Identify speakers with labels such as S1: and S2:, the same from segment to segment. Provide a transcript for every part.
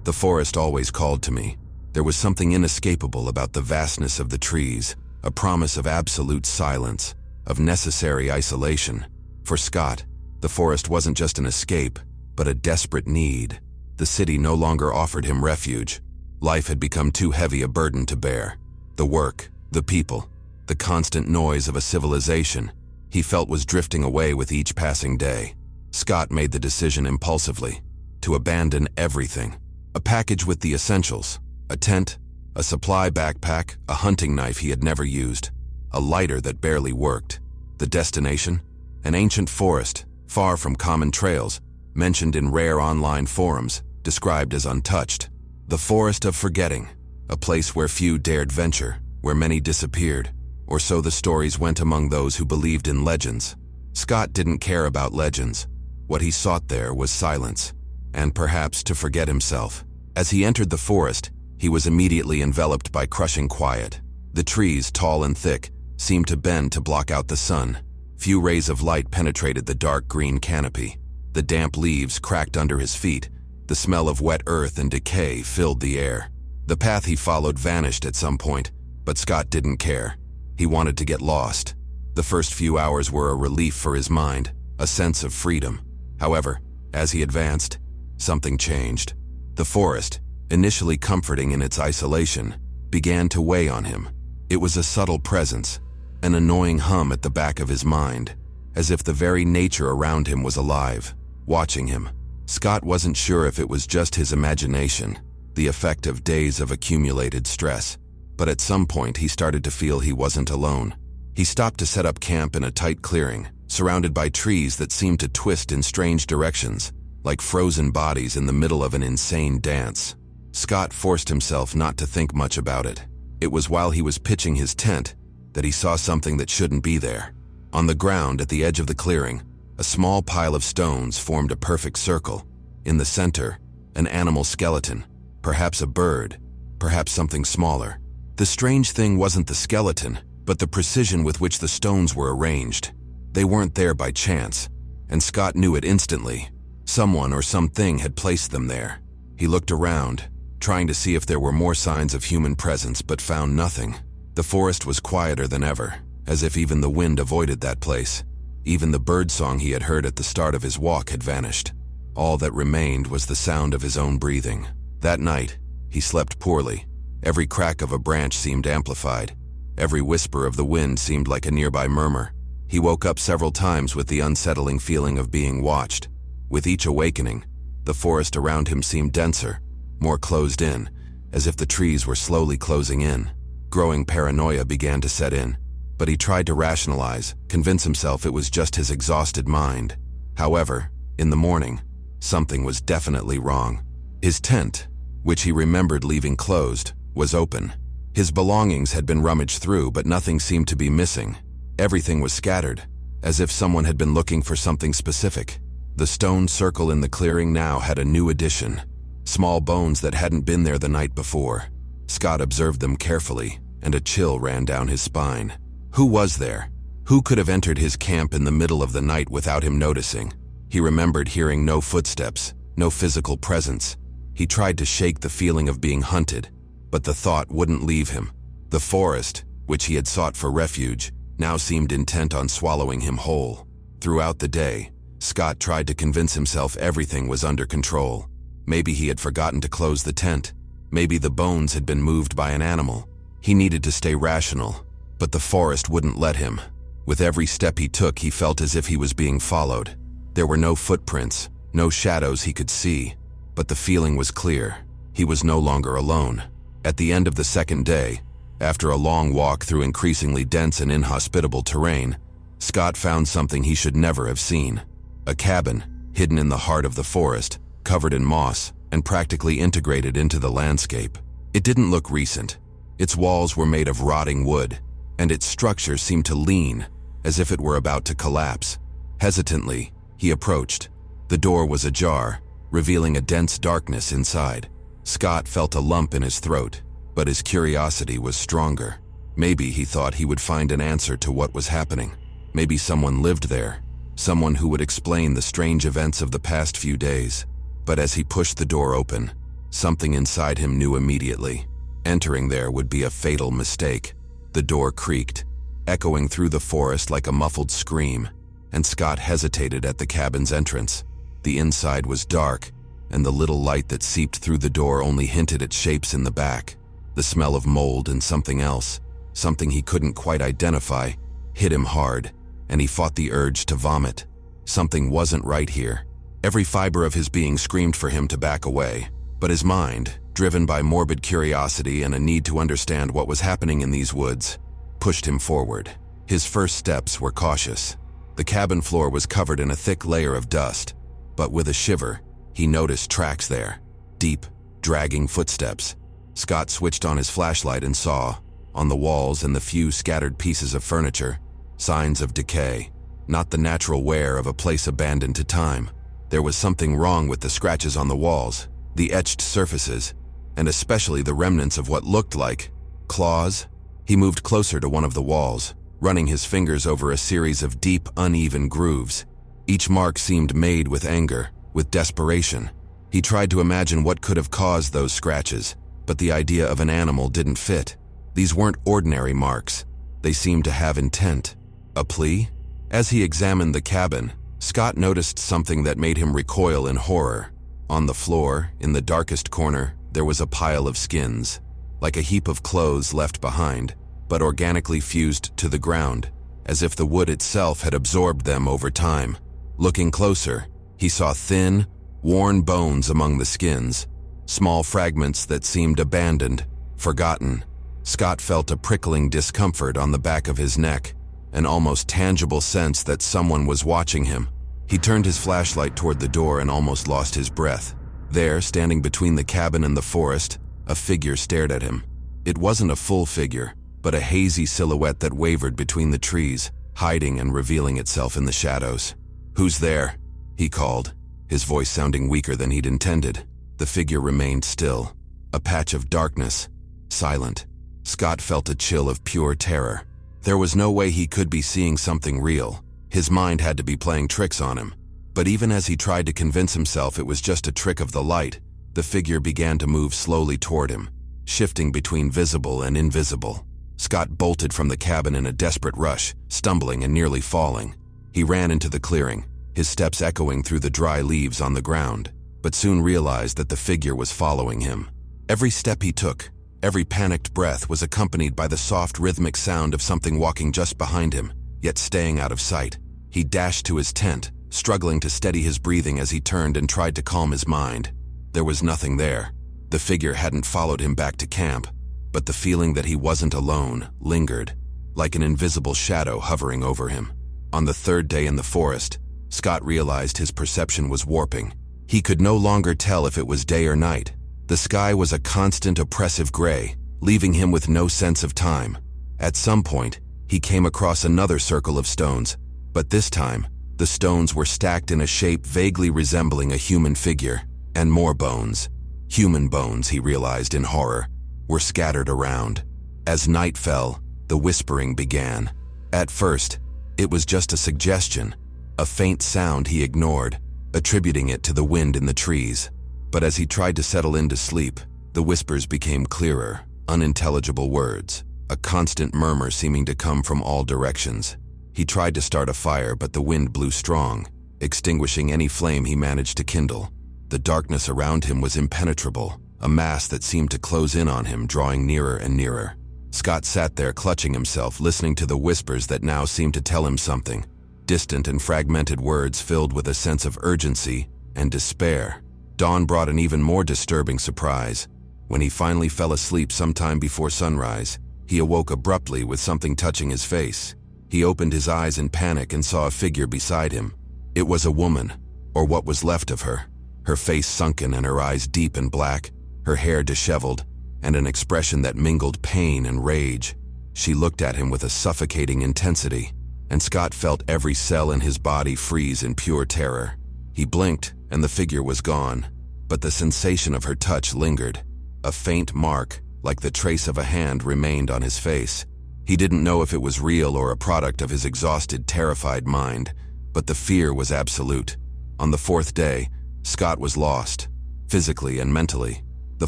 S1: The forest always called to me. There was something inescapable about the vastness of the trees, a promise of absolute silence, of necessary isolation. For Scott, the forest wasn't just an escape, but a desperate need. The city no longer offered him refuge. Life had become too heavy a burden to bear. The work, the people, the constant noise of a civilization he felt was drifting away with each passing day. Scott made the decision impulsively to abandon everything. A package with the essentials, a tent, a supply backpack, a hunting knife he had never used, a lighter that barely worked. The destination? An ancient forest, far from common trails, mentioned in rare online forums, described as untouched. The forest of forgetting, a place where few dared venture, where many disappeared, or so the stories went among those who believed in legends. Scott didn't care about legends. What he sought there was silence, and perhaps to forget himself. As he entered the forest, he was immediately enveloped by crushing quiet. The trees, tall and thick, seemed to bend to block out the sun. Few rays of light penetrated the dark green canopy. The damp leaves cracked under his feet. The smell of wet earth and decay filled the air. The path he followed vanished at some point, but Scott didn't care. He wanted to get lost. The first few hours were a relief for his mind, a sense of freedom. However, as he advanced, something changed. The forest, initially comforting in its isolation, began to weigh on him. It was a subtle presence, an annoying hum at the back of his mind, as if the very nature around him was alive, watching him. Scott wasn't sure if it was just his imagination, the effect of days of accumulated stress, but at some point he started to feel he wasn't alone. He stopped to set up camp in a tight clearing, surrounded by trees that seemed to twist in strange directions, like frozen bodies in the middle of an insane dance. Scott forced himself not to think much about it. It was while he was pitching his tent that he saw something that shouldn't be there. On the ground at the edge of the clearing, a small pile of stones formed a perfect circle. In the center, an animal skeleton, perhaps a bird, perhaps something smaller. The strange thing wasn't the skeleton, but the precision with which the stones were arranged. They weren't there by chance, and Scott knew it instantly. Someone or something had placed them there. He looked around, trying to see if there were more signs of human presence, but found nothing. The forest was quieter than ever, as if even the wind avoided that place. Even the birdsong he had heard at the start of his walk had vanished. All that remained was the sound of his own breathing. That night, he slept poorly. Every crack of a branch seemed amplified. Every whisper of the wind seemed like a nearby murmur. He woke up several times with the unsettling feeling of being watched. With each awakening, the forest around him seemed denser, more closed in, as if the trees were slowly closing in. Growing paranoia began to set in, but he tried to rationalize, convince himself it was just his exhausted mind. However, in the morning, something was definitely wrong. His tent, which he remembered leaving closed, was open. His belongings had been rummaged through, but nothing seemed to be missing. Everything was scattered, as if someone had been looking for something specific. The stone circle in the clearing now had a new addition, small bones that hadn't been there the night before. Scott observed them carefully, and a chill ran down his spine. Who was there? Who could have entered his camp in the middle of the night without him noticing? He remembered hearing no footsteps, no physical presence. He tried to shake the feeling of being hunted, but the thought wouldn't leave him. The forest, which he had sought for refuge, now seemed intent on swallowing him whole. Throughout the day, Scott tried to convince himself everything was under control. Maybe he had forgotten to close the tent. Maybe the bones had been moved by an animal. He needed to stay rational, but the forest wouldn't let him. With every step he took, he felt as if he was being followed. There were no footprints, no shadows he could see, but the feeling was clear. He was no longer alone. At the end of the second day, after a long walk through increasingly dense and inhospitable terrain, Scott found something he should never have seen. A cabin, hidden in the heart of the forest, covered in moss, and practically integrated into the landscape. It didn't look recent. Its walls were made of rotting wood, and its structure seemed to lean, as if it were about to collapse. Hesitantly, he approached. The door was ajar, revealing a dense darkness inside. Scott felt a lump in his throat, but his curiosity was stronger. Maybe he thought he would find an answer to what was happening. Maybe someone lived there, someone who would explain the strange events of the past few days. But as he pushed the door open, Something inside him knew immediately. Entering there would be a fatal mistake. The door creaked, echoing through the forest like a muffled scream, and Scott hesitated at the cabin's entrance. The inside was dark, and the little light that seeped through the door only hinted at shapes in the back. The smell of mold and something else, something he couldn't quite identify, hit him hard, and he fought the urge to vomit. Something wasn't right here. Every fiber of his being screamed for him to back away, but his mind, driven by morbid curiosity and a need to understand what was happening in these woods, pushed him forward. His first steps were cautious. The cabin floor was covered in a thick layer of dust, but with a shiver, he noticed tracks there. Deep, dragging footsteps. Scott switched on his flashlight and saw, on the walls and the few scattered pieces of furniture, signs of decay, not the natural wear of a place abandoned to time. There was something wrong with the scratches on the walls, the etched surfaces, and especially the remnants of what looked like claws. He moved closer to one of the walls, running his fingers over a series of deep, uneven grooves. Each mark seemed made with anger, with desperation. He tried to imagine what could have caused those scratches, but the idea of an animal didn't fit. These weren't ordinary marks. They seemed to have intent. A plea? As he examined the cabin, Scott noticed something that made him recoil in horror. On the floor, in the darkest corner, there was a pile of skins, like a heap of clothes left behind, but organically fused to the ground, as if the wood itself had absorbed them over time. Looking closer, he saw thin, worn bones among the skins, small fragments that seemed abandoned, forgotten. Scott felt a prickling discomfort on the back of his neck, an almost tangible sense that someone was watching him. He turned his flashlight toward the door and almost lost his breath. There, standing between the cabin and the forest, a figure stared at him. It wasn't a full figure, but a hazy silhouette that wavered between the trees, hiding and revealing itself in the shadows. "Who's there?" he called, his voice sounding weaker than he'd intended. The figure remained still, a patch of darkness, silent. Scott felt a chill of pure terror. There was no way he could be seeing something real. His mind had to be playing tricks on him. But even as he tried to convince himself it was just a trick of the light, the figure began to move slowly toward him, shifting between visible and invisible. Scott bolted from the cabin in a desperate rush, stumbling and nearly falling. He ran into the clearing, his steps echoing through the dry leaves on the ground, but soon realized that the figure was following him. Every step he took, every panicked breath was accompanied by the soft rhythmic sound of something walking just behind him, yet staying out of sight. He dashed to his tent, struggling to steady his breathing as he turned and tried to calm his mind. There was nothing there. The figure hadn't followed him back to camp, but the feeling that he wasn't alone lingered, like an invisible shadow hovering over him. On the third day in the forest, Scott realized his perception was warping. He could no longer tell if it was day or night. The sky was a constant oppressive gray, leaving him with no sense of time. At some point, he came across another circle of stones, but this time, the stones were stacked in a shape vaguely resembling a human figure, and more bones. Human bones, he realized in horror, were scattered around. As night fell, the whispering began. At first, it was just a suggestion, a faint sound he ignored, attributing it to the wind in the trees. But as he tried to settle into sleep, the whispers became clearer, unintelligible words, a constant murmur seeming to come from all directions. He tried to start a fire, but the wind blew strong, extinguishing any flame he managed to kindle. The darkness around him was impenetrable, a mass that seemed to close in on him, drawing nearer and nearer. Scott sat there clutching himself, listening to the whispers that now seemed to tell him something. Distant and fragmented words filled with a sense of urgency and despair. Dawn brought an even more disturbing surprise. When he finally fell asleep sometime before sunrise, he awoke abruptly with something touching his face. He opened his eyes in panic and saw a figure beside him. It was a woman, or what was left of her. Her face sunken and her eyes deep and black, her hair disheveled, and an expression that mingled pain and rage. She looked at him with a suffocating intensity, and Scott felt every cell in his body freeze in pure terror. He blinked, and the figure was gone, but the sensation of her touch lingered. A faint mark, like the trace of a hand, remained on his face. He didn't know if it was real or a product of his exhausted, terrified mind, but the fear was absolute. On the fourth day, Scott was lost, physically and mentally. The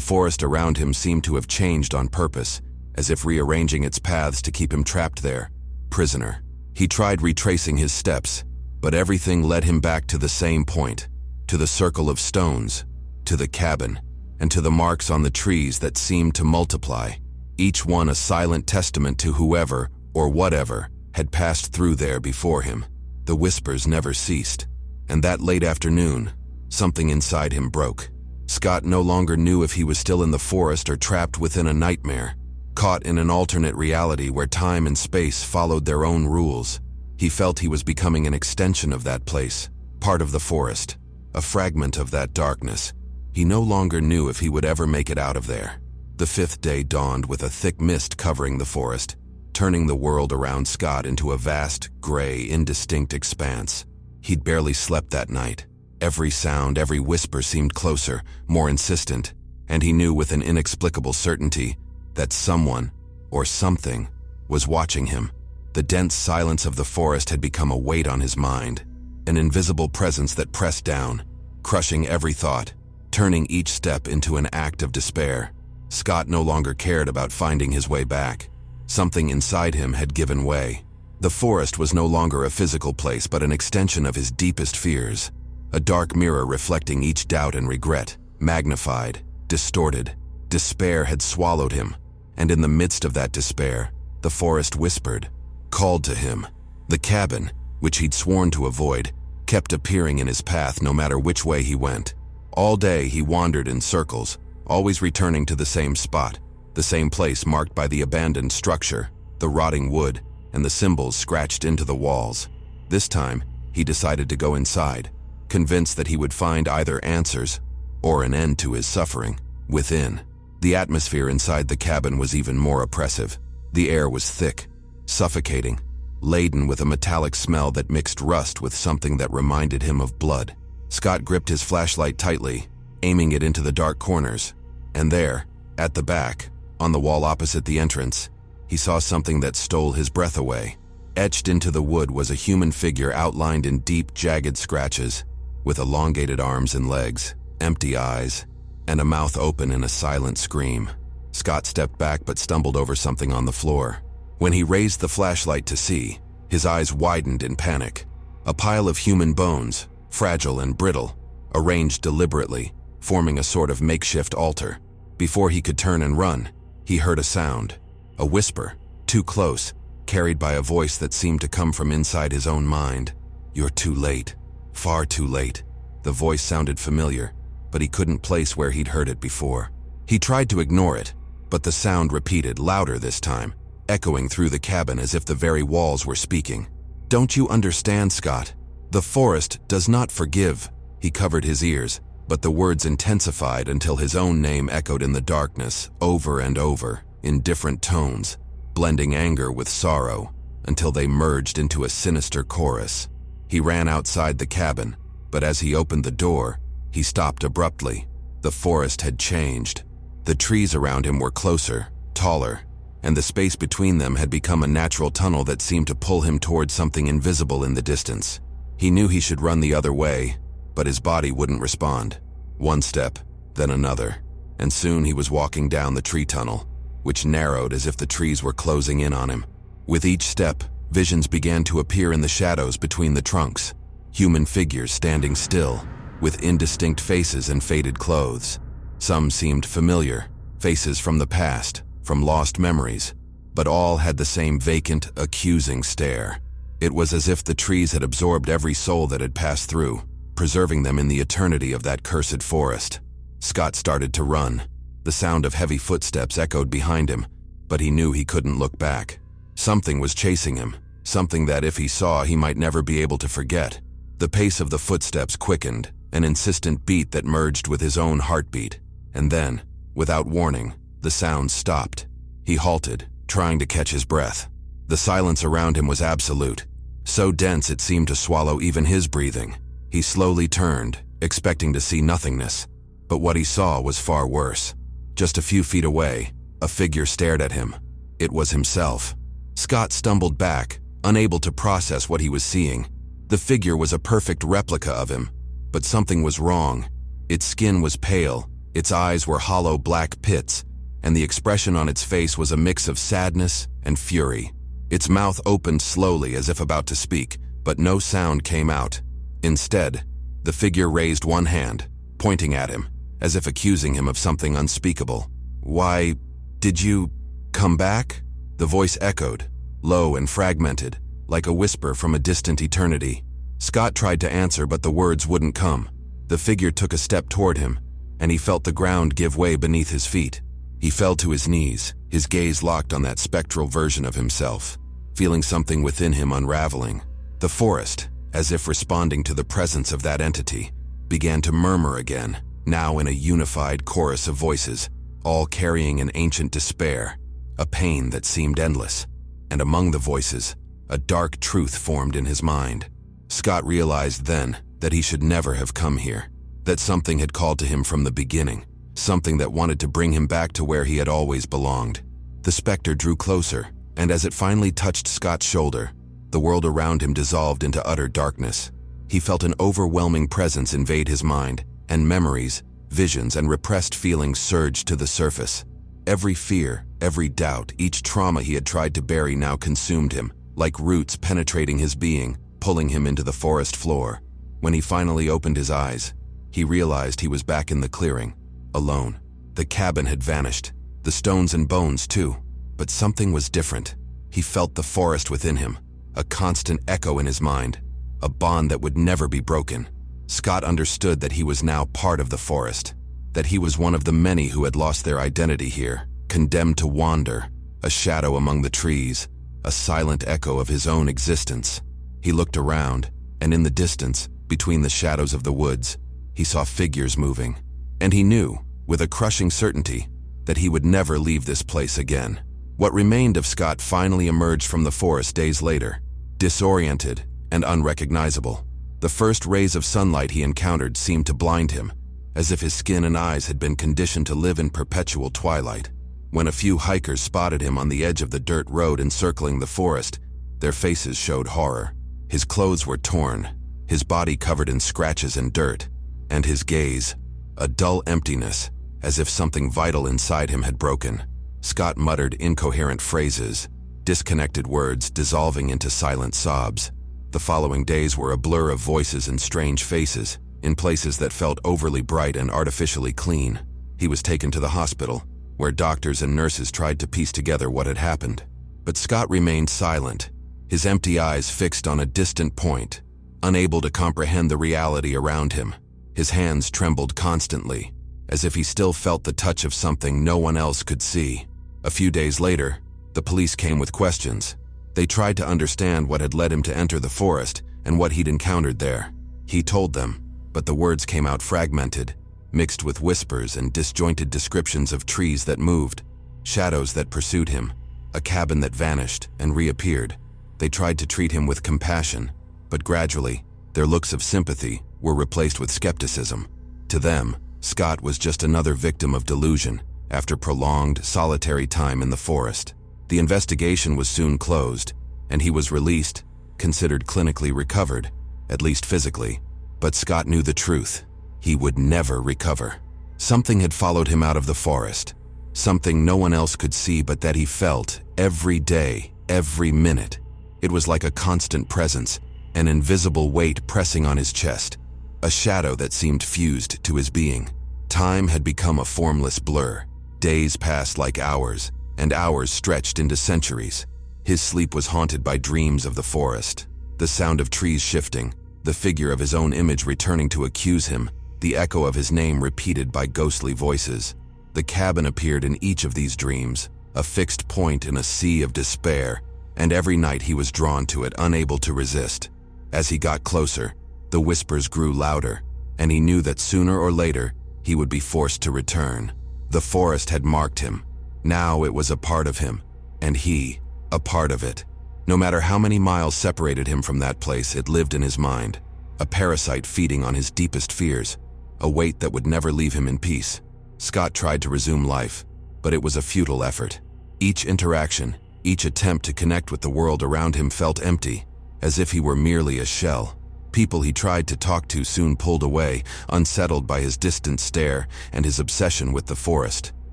S1: forest around him seemed to have changed on purpose, as if rearranging its paths to keep him trapped there, prisoner. He tried retracing his steps, but everything led him back to the same point, to the circle of stones, to the cabin, and to the marks on the trees that seemed to multiply, each one a silent testament to whoever, or whatever, had passed through there before him. The whispers never ceased, and that late afternoon, something inside him broke. Scott no longer knew if he was still in the forest or trapped within a nightmare, caught in an alternate reality where time and space followed their own rules. He felt he was becoming an extension of that place, part of the forest, a fragment of that darkness. He no longer knew if he would ever make it out of there. The fifth day dawned with a thick mist covering the forest, turning the world around Scott into a vast, gray, indistinct expanse. He'd barely slept that night. Every sound, every whisper seemed closer, more insistent, and he knew with an inexplicable certainty that someone, or something, was watching him. The dense silence of the forest had become a weight on his mind, an invisible presence that pressed down, crushing every thought, turning each step into an act of despair. Scott no longer cared about finding his way back. Something inside him had given way. The forest was no longer a physical place but an extension of his deepest fears, a dark mirror reflecting each doubt and regret, magnified, distorted. Despair had swallowed him, and in the midst of that despair, the forest whispered, called to him. The cabin, which he'd sworn to avoid, kept appearing in his path no matter which way he went. All day he wandered in circles, always returning to the same spot, the same place marked by the abandoned structure, the rotting wood, and the symbols scratched into the walls. This time, he decided to go inside, convinced that he would find either answers or an end to his suffering. Within, the atmosphere inside the cabin was even more oppressive. The air was thick, suffocating, laden with a metallic smell that mixed rust with something that reminded him of blood. Scott gripped his flashlight tightly, aiming it into the dark corners, and there, at the back, on the wall opposite the entrance, he saw something that stole his breath away. Etched into the wood was a human figure outlined in deep, jagged scratches, with elongated arms and legs, empty eyes, and a mouth open in a silent scream. Scott stepped back but stumbled over something on the floor. When he raised the flashlight to see, his eyes widened in panic. A pile of human bones, fragile and brittle, arranged deliberately, forming a sort of makeshift altar. Before he could turn and run, he heard a sound, a whisper, too close, carried by a voice that seemed to come from inside his own mind. "You're too late, far too late." The voice sounded familiar, but he couldn't place where he'd heard it before. He tried to ignore it, but the sound repeated, louder this time, echoing through the cabin as if the very walls were speaking. "Don't you understand, Scott? The forest does not forgive." He covered his ears, but the words intensified until his own name echoed in the darkness, over and over, in different tones, blending anger with sorrow, until they merged into a sinister chorus. He ran outside the cabin, but as he opened the door, he stopped abruptly. The forest had changed. The trees around him were closer, taller, and the space between them had become a natural tunnel that seemed to pull him towards something invisible in the distance. He knew he should run the other way, but his body wouldn't respond. One step, then another, and soon he was walking down the tree tunnel, which narrowed as if the trees were closing in on him. With each step, visions began to appear in the shadows between the trunks, human figures standing still, with indistinct faces and faded clothes. Some seemed familiar, faces from the past, from lost memories, but all had the same vacant, accusing stare. It was as if the trees had absorbed every soul that had passed through, preserving them in the eternity of that cursed forest. Scott started to run. The sound of heavy footsteps echoed behind him, but he knew he couldn't look back. Something was chasing him, something that if he saw he might never be able to forget. The pace of the footsteps quickened, an insistent beat that merged with his own heartbeat. And then, without warning, the sound stopped. He halted, trying to catch his breath. The silence around him was absolute, so dense it seemed to swallow even his breathing. He slowly turned, expecting to see nothingness, but what he saw was far worse. Just a few feet away, a figure stared at him. It was himself. Scott stumbled back, unable to process what he was seeing. The figure was a perfect replica of him, but something was wrong. Its skin was pale, Its eyes were hollow black pits, and the expression on its face was a mix of sadness and fury. Its mouth opened slowly as if about to speak, but no sound came out. Instead, the figure raised one hand, pointing at him, as if accusing him of something unspeakable. "Why, did you come back?" The voice echoed, low and fragmented, like a whisper from a distant eternity. Scott tried to answer, but the words wouldn't come. The figure took a step toward him, and he felt the ground give way beneath his feet. He fell to his knees, his gaze locked on that spectral version of himself, feeling something within him unraveling. The forest, as if responding to the presence of that entity, began to murmur again, now in a unified chorus of voices, all carrying an ancient despair, a pain that seemed endless. And among the voices, a dark truth formed in his mind. Scott realized then that he should never have come here, that something had called to him from the beginning, something that wanted to bring him back to where he had always belonged. The specter drew closer, and as it finally touched Scott's shoulder, the world around him dissolved into utter darkness. He felt an overwhelming presence invade his mind, and memories, visions, and repressed feelings surged to the surface. Every fear, every doubt, each trauma he had tried to bury now consumed him, like roots penetrating his being, pulling him into the forest floor. When he finally opened his eyes, he realized he was back in the clearing, alone. The cabin had vanished, the stones and bones too, but something was different. He felt the forest within him, a constant echo in his mind, a bond that would never be broken. Scott understood that he was now part of the forest, that he was one of the many who had lost their identity here, condemned to wander, a shadow among the trees, a silent echo of his own existence. He looked around, and in the distance, between the shadows of the woods, he saw figures moving. And he knew, with a crushing certainty, that he would never leave this place again. What remained of Scott finally emerged from the forest days later, disoriented and unrecognizable. The first rays of sunlight he encountered seemed to blind him, as if his skin and eyes had been conditioned to live in perpetual twilight. When a few hikers spotted him on the edge of the dirt road encircling the forest, their faces showed horror. His clothes were torn, his body covered in scratches and dirt, and his gaze, a dull emptiness, as if something vital inside him had broken. Scott muttered incoherent phrases, disconnected words dissolving into silent sobs. The following days were a blur of voices and strange faces, in places that felt overly bright and artificially clean. He was taken to the hospital, where doctors and nurses tried to piece together what had happened. But Scott remained silent, his empty eyes fixed on a distant point, unable to comprehend the reality around him. His hands trembled constantly, as if he still felt the touch of something no one else could see. A few days later, the police came with questions. They tried to understand what had led him to enter the forest and what he'd encountered there. He told them, but the words came out fragmented, mixed with whispers and disjointed descriptions of trees that moved, shadows that pursued him, a cabin that vanished and reappeared. They tried to treat him with compassion, but gradually, their looks of sympathy were replaced with skepticism. To them, Scott was just another victim of delusion after prolonged, solitary time in the forest. The investigation was soon closed, and he was released, considered clinically recovered, at least physically. But Scott knew the truth. He would never recover. Something had followed him out of the forest, something no one else could see but that he felt every day, every minute. It was like a constant presence, an invisible weight pressing on his chest, a shadow that seemed fused to his being. Time had become a formless blur. Days passed like hours, and hours stretched into centuries. His sleep was haunted by dreams of the forest, the sound of trees shifting, the figure of his own image returning to accuse him, the echo of his name repeated by ghostly voices. The cabin appeared in each of these dreams, a fixed point in a sea of despair, and every night he was drawn to it, unable to resist. As he got closer, the whispers grew louder, and he knew that sooner or later he would be forced to return. The forest had marked him. Now it was a part of him, and he, a part of it. No matter how many miles separated him from that place, it lived in his mind, a parasite feeding on his deepest fears, a weight that would never leave him in peace. Scott tried to resume life, but it was a futile effort. Each interaction, each attempt to connect with the world around him felt empty, as if he were merely a shell. People he tried to talk to soon pulled away, unsettled by his distant stare and his obsession with the forest.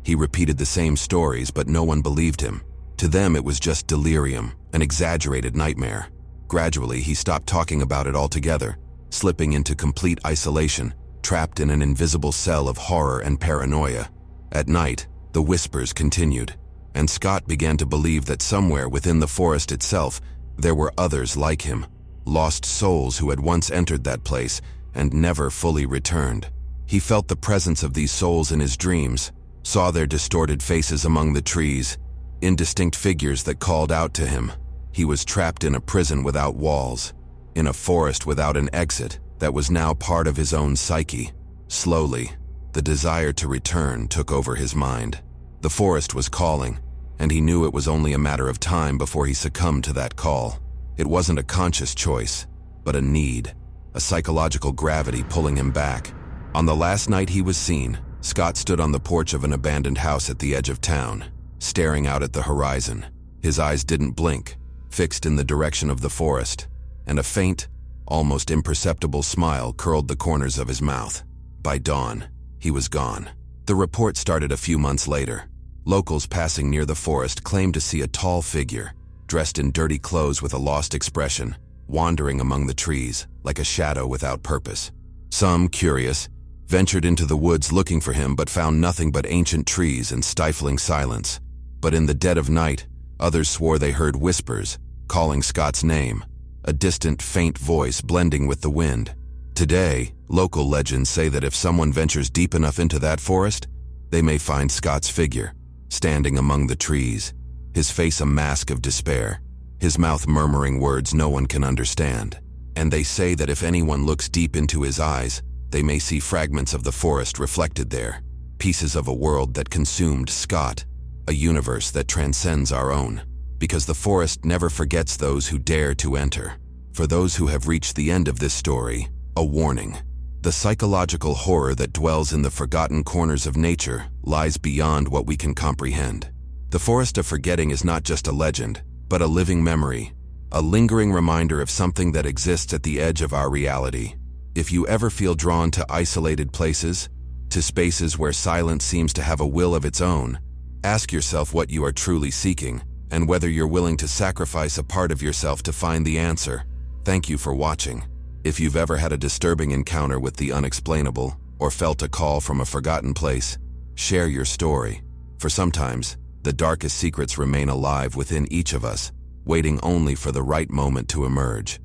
S1: He repeated the same stories, but no one believed him. To them, it was just delirium, an exaggerated nightmare. Gradually, he stopped talking about it altogether, slipping into complete isolation, trapped in an invisible cell of horror and paranoia. At night, the whispers continued, and Scott began to believe that somewhere within the forest itself, there were others like him, lost souls who had once entered that place and never fully returned. He felt the presence of these souls in his dreams, saw their distorted faces among the trees, indistinct figures that called out to him. He was trapped in a prison without walls, in a forest without an exit that was now part of his own psyche. Slowly, the desire to return took over his mind. The forest was calling, and he knew it was only a matter of time before he succumbed to that call. It wasn't a conscious choice, but a need, a psychological gravity pulling him back. On the last night he was seen, Scott stood on the porch of an abandoned house at the edge of town, staring out at the horizon. His eyes didn't blink, fixed in the direction of the forest, and a faint, almost imperceptible smile curled the corners of his mouth. By dawn, he was gone. The report started a few months later. Locals passing near the forest claimed to see a tall figure, dressed in dirty clothes with a lost expression, wandering among the trees like a shadow without purpose. Some, curious, ventured into the woods looking for him but found nothing but ancient trees and stifling silence. But in the dead of night, others swore they heard whispers, calling Scott's name, a distant, faint voice blending with the wind. Today, local legends say that if someone ventures deep enough into that forest, they may find Scott's figure, standing among the trees, his face a mask of despair, his mouth murmuring words no one can understand. And they say that if anyone looks deep into his eyes, they may see fragments of the forest reflected there, pieces of a world that consumed Scott, a universe that transcends our own. Because the forest never forgets those who dare to enter. For those who have reached the end of this story, a warning. The psychological horror that dwells in the forgotten corners of nature lies beyond what we can comprehend. The Forest of Forgetting is not just a legend, but a living memory, a lingering reminder of something that exists at the edge of our reality. If you ever feel drawn to isolated places, to spaces where silence seems to have a will of its own, ask yourself what you are truly seeking, and whether you're willing to sacrifice a part of yourself to find the answer. Thank you for watching. If you've ever had a disturbing encounter with the unexplainable, or felt a call from a forgotten place, share your story. For sometimes, the darkest secrets remain alive within each of us, waiting only for the right moment to emerge.